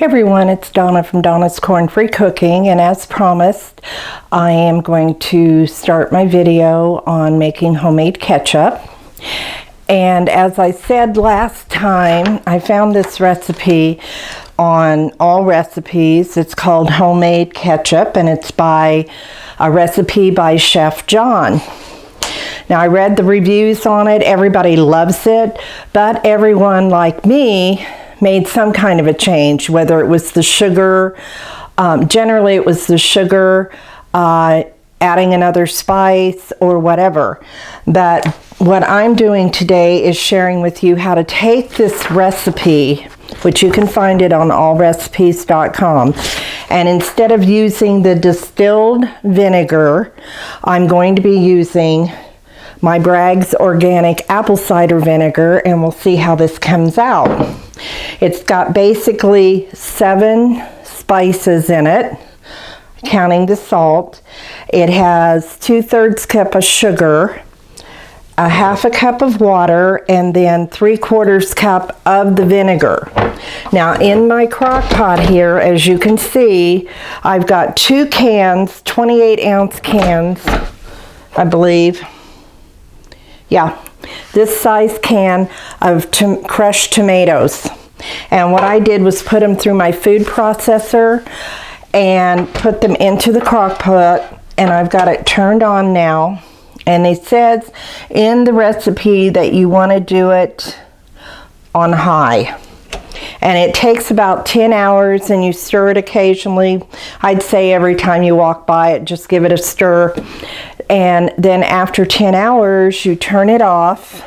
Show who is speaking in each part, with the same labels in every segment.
Speaker 1: Hey everyone, it's Donna from Donna's Corn Free Cooking, and as promised, I am going to start my video on making homemade ketchup. And as I said last time, I found this recipe on All Recipes. It's called Homemade Ketchup, and it's by a recipe by Chef John. Now, I read the reviews on it. Everybody loves it, but everyone like me made some kind of a change, whether it was the sugar. Generally it was the sugar, adding another spice or whatever. But what I'm doing today is sharing with you how to take this recipe, which you can find it on allrecipes.com, and instead of using the distilled vinegar, I'm going to be using my Bragg's organic apple cider vinegar, and we'll see how this comes out. It's got basically 7 spices in it, counting the salt. It has 2/3 cup of sugar, a 1/2 cup of water, and then 3/4 cup of the vinegar. Now in my crock pot here, as you can see, I've got 2 cans, 28-ounce cans, I believe. Yeah, this size can of crushed tomatoes. And what I did was put them through my food processor and put them into the crock pot, and I've got it turned on now. And it says in the recipe that you want to do it on high. And it takes about 10 hours, and you stir it occasionally. I'd say every time you walk by it, just give it a stir. And then after 10 hours, you turn it off.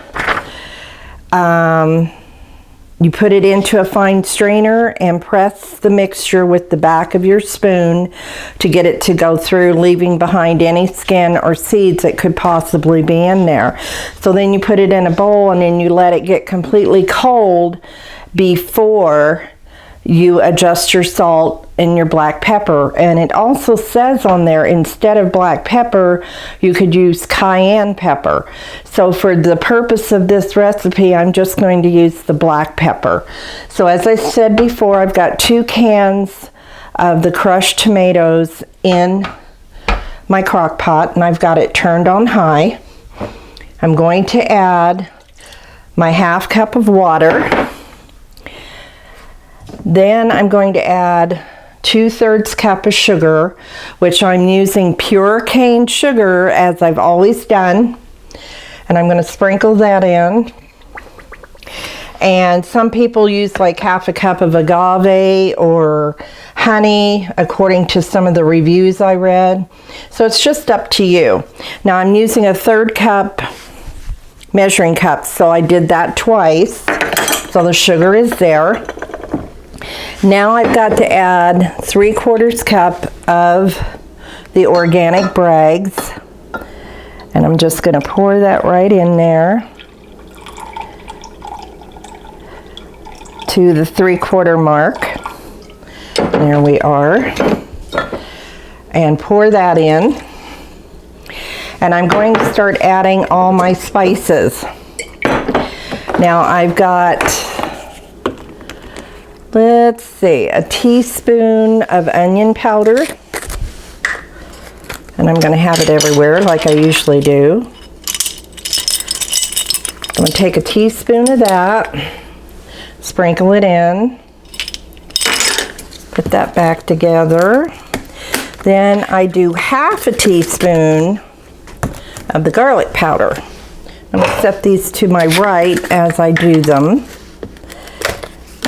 Speaker 1: You put it into a fine strainer and press the mixture with the back of your spoon to get it to go through, leaving behind any skin or seeds that could possibly be in there. So then you put it in a bowl, and then you let it get completely cold before you adjust your salt and your black pepper. And it also says on there, instead of black pepper, you could use cayenne pepper. So for the purpose of this recipe, I'm just going to use the black pepper. So as I said before, I've got 2 cans of the crushed tomatoes in my crock pot, and I've got it turned on high. I'm going to add my 1/2 cup of water. Then I'm going to add 2/3 cup of sugar, which I'm using pure cane sugar as I've always done. And I'm going to sprinkle that in. And some people use like 1/2 cup of agave or honey, according to some of the reviews I read. So it's just up to you. Now I'm using a 1/3 cup measuring cup, so I did that twice. So the sugar is there. Now I've got to add 3/4 cup of the organic Bragg's, and I'm just going to pour that right in there to the 3/4 mark. There we are. And pour that in. And I'm going to start adding all my spices. Now I've got, let's see, a teaspoon of onion powder. And I'm going to have it everywhere like I usually do. I'm going to take a teaspoon of that, sprinkle it in, put that back together. Then I do 1/2 teaspoon of the garlic powder. I'm going to set these to my right as I do them.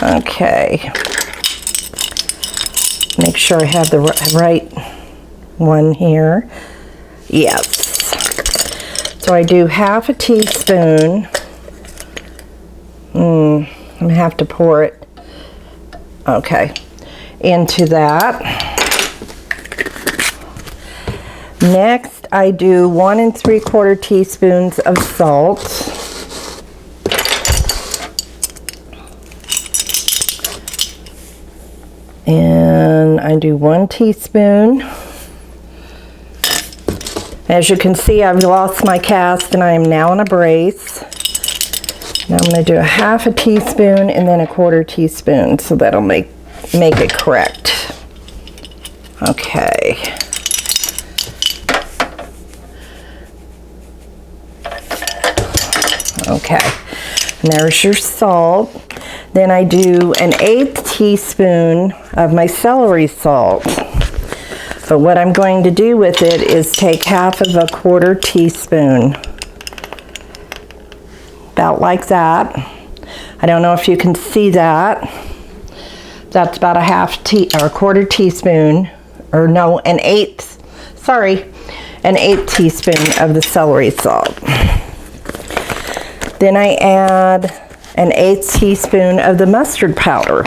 Speaker 1: Okay, make sure I have the right one here. Yes. So I do 1/2 teaspoon. I'm going to have to pour it, okay, into that. Next, I do 1 3/4 teaspoons of salt. And I do 1 teaspoon. As you can see, I've lost my cast and I am now in a brace. Now I'm going to do a 1/2 teaspoon and then a 1/4 teaspoon, so that'll make make it correct. Okay. Okay, and there's your salt. Then I do an 1/8 teaspoon of my celery salt. But what I'm going to do with it is take 1/2 1/4 teaspoon. About like that. I don't know if you can see that. That's about a 1/4 teaspoon, or no, an 1/8 teaspoon of the celery salt. Then I add an 1/8 teaspoon of the mustard powder.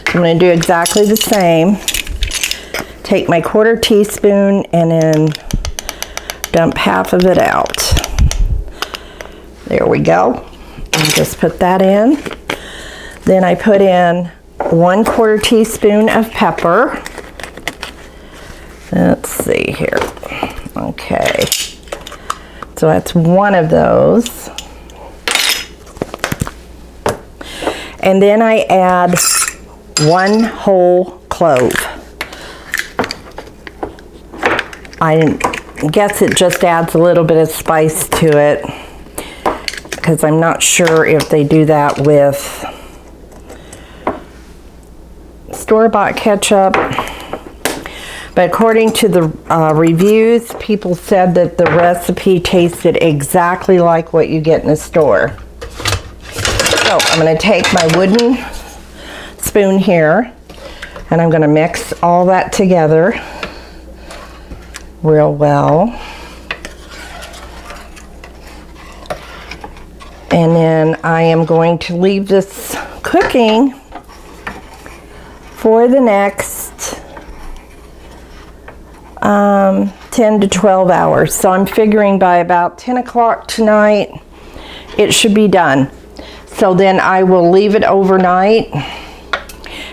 Speaker 1: I'm going to do exactly the same. Take my 1/4 teaspoon and then dump 1/2 of it out. There we go. And just put that in. Then I put in 1/4 teaspoon of pepper. Let's see here. Okay. So that's one of those. And then I add 1 whole clove. I guess it just adds a little bit of spice to it, because I'm not sure if they do that with store-bought ketchup. But according to the reviews, people said that the recipe tasted exactly like what you get in the store. So I'm going to take my wooden spoon here, and I'm going to mix all that together real well. And then I am going to leave this cooking for the next 10 to 12 hours. So I'm figuring by about 10 o'clock tonight, it should be done. So then I will leave it overnight,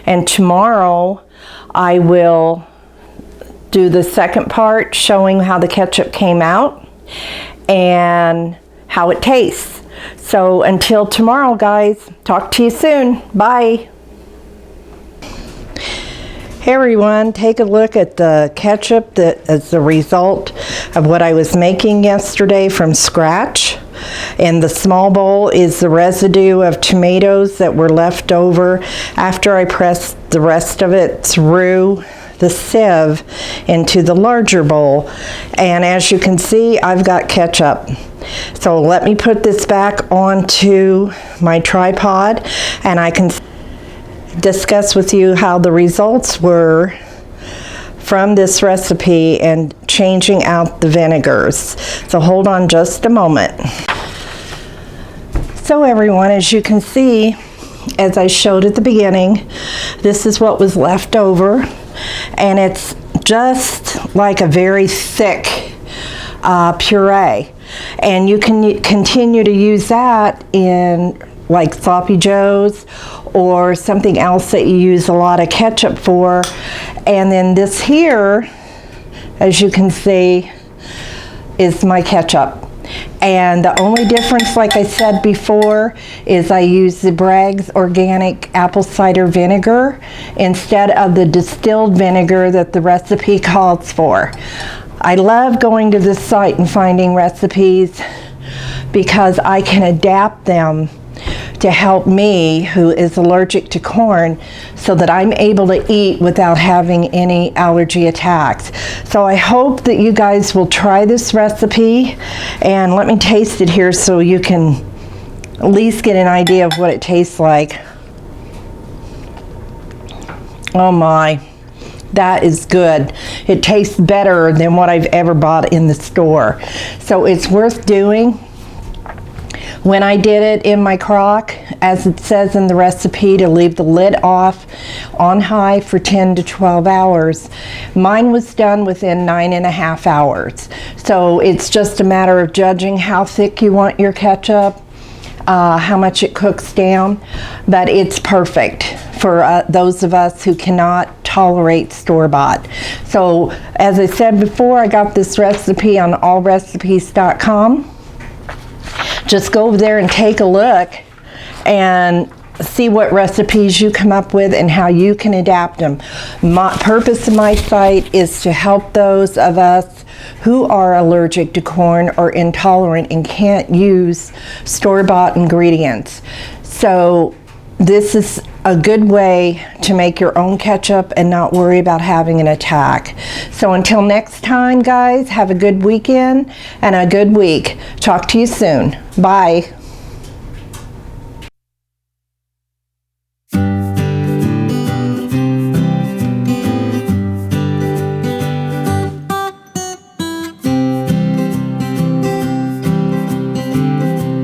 Speaker 1: and tomorrow I will do the second part showing how the ketchup came out and how it tastes. So until tomorrow, guys, talk to you soon. Bye. Hey everyone, take a look at the ketchup that is the result of what I was making yesterday from scratch. And the small bowl is the residue of tomatoes that were left over after I pressed the rest of it through the sieve into the larger bowl. And as you can see, I've got ketchup. So let me put this back onto my tripod, and I can discuss with you how the results were from this recipe and changing out the vinegars. So hold on just a moment. So everyone, as you can see, as I showed at the beginning, this is what was left over, and it's just like a very thick puree. And you can continue to use that in like sloppy joes or something else that you use a lot of ketchup for. And then this here, as you can see, is my ketchup. And the only difference, like I said before, is I use the Bragg's organic apple cider vinegar instead of the distilled vinegar that the recipe calls for. I love going to this site and finding recipes because I can adapt them to help me, who is allergic to corn, so that I'm able to eat without having any allergy attacks. So I hope that you guys will try this recipe, and let me taste it here so you can at least get an idea of what it tastes like. Oh my, that is good. It tastes better than what I've ever bought in the store. So it's worth doing. When I did it in my crock, as it says in the recipe, to leave the lid off on high for 10 to 12 hours, mine was done within 9.5 hours. So it's just a matter of judging how thick you want your ketchup, how much it cooks down, but it's perfect for those of us who cannot tolerate store-bought. So as I said before, I got this recipe on allrecipes.com. Just go over there and take a look and see what recipes you come up with and how you can adapt them. My purpose of my site is to help those of us who are allergic to corn or intolerant and can't use store-bought ingredients. So this is a good way to make your own ketchup and not worry about having an attack. So until next time, guys, have a good weekend and a good week. Talk to you soon. Bye.